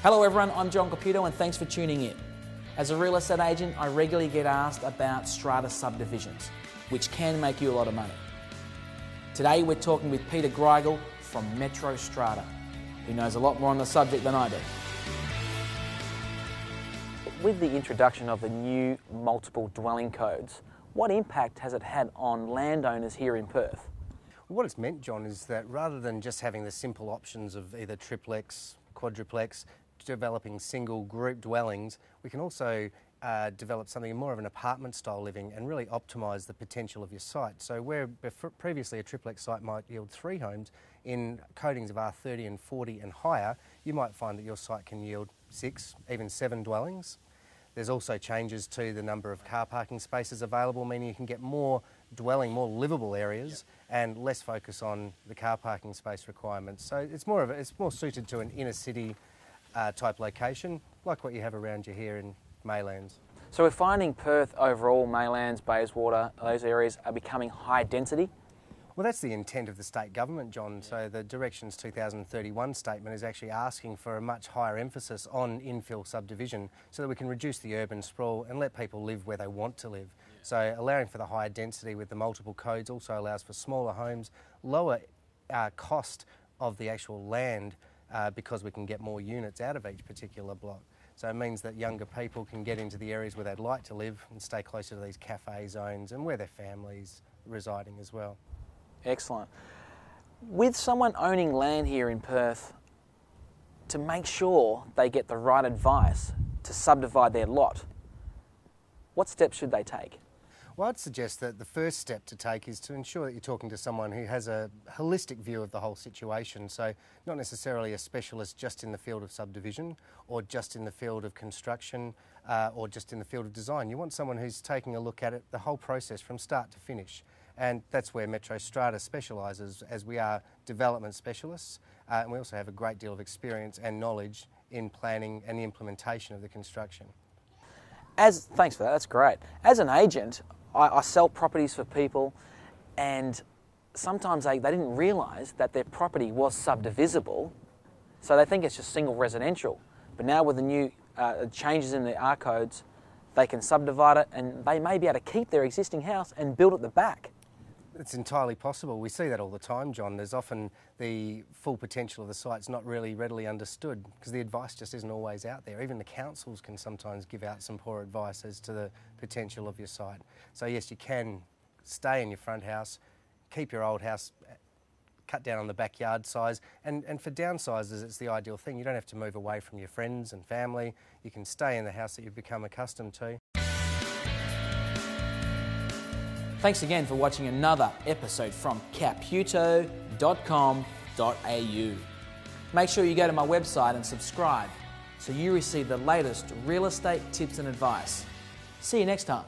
Hello everyone, I'm John Caputo and thanks for tuning in. As a real estate agent, I regularly get asked about strata subdivisions, which can make you a lot of money. Today we're talking with Peter Grygiel from Metro Strata, who knows a lot more on the subject than I do. With the introduction of the new multiple dwelling codes, what impact has it had on landowners here in Perth? What it's meant, John, is that rather than just having the simple options of either triplex, quadruplex, developing single group dwellings, we can also develop something more of an apartment style living and really optimise the potential of your site. So where previously a triplex site might yield 3 homes, in codings of R30 and 40 and higher, you might find that your site can yield 6, even 7 dwellings. There's also changes to the number of car parking spaces available, meaning you can get more dwelling, more livable areas, and less focus on the car parking space requirements. So it's more suited to an inner city type location, like what you have around you here in Maylands. So we're finding Perth overall, Maylands, Bayswater, those areas are becoming high density? Well, that's the intent of the state government, John. So the Directions 2031 statement is actually asking for a much higher emphasis on infill subdivision so that we can reduce the urban sprawl and let people live where they want to live. So allowing for the higher density with the multiple codes also allows for smaller homes, lower cost of the actual land because we can get more units out of each particular block. So it means that younger people can get into the areas where they'd like to live and stay closer to these cafe zones and where their families residing as well. Excellent. With someone owning land here in Perth, to make sure they get the right advice to subdivide their lot, what steps should they take? Well, I'd suggest that the first step to take is to ensure that you're talking to someone who has a holistic view of the whole situation. So not necessarily a specialist just in the field of subdivision or just in the field of construction or just in the field of design. You want someone who's taking a look at it, the whole process from start to finish. And that's where Metro Strata specialises, as we are development specialists, and we also have a great deal of experience and knowledge in planning and the implementation of the construction. Thanks for that, that's great. As an agent, I sell properties for people, and sometimes they didn't realise that their property was subdivisible, so they think it's just single residential. But now with the new changes in the R codes, they can subdivide it and they may be able to keep their existing house and build at the back. It's entirely possible. We see that all the time, John. There's often the full potential of the site's not really readily understood because the advice just isn't always out there. Even the councils can sometimes give out some poor advice as to the potential of your site. So yes, you can stay in your front house, keep your old house, cut down on the backyard size, and for downsizers it's the ideal thing. You don't have to move away from your friends and family. You can stay in the house that you've become accustomed to. Thanks again for watching another episode from caputo.com.au. Make sure you go to my website and subscribe so you receive the latest real estate tips and advice. See you next time.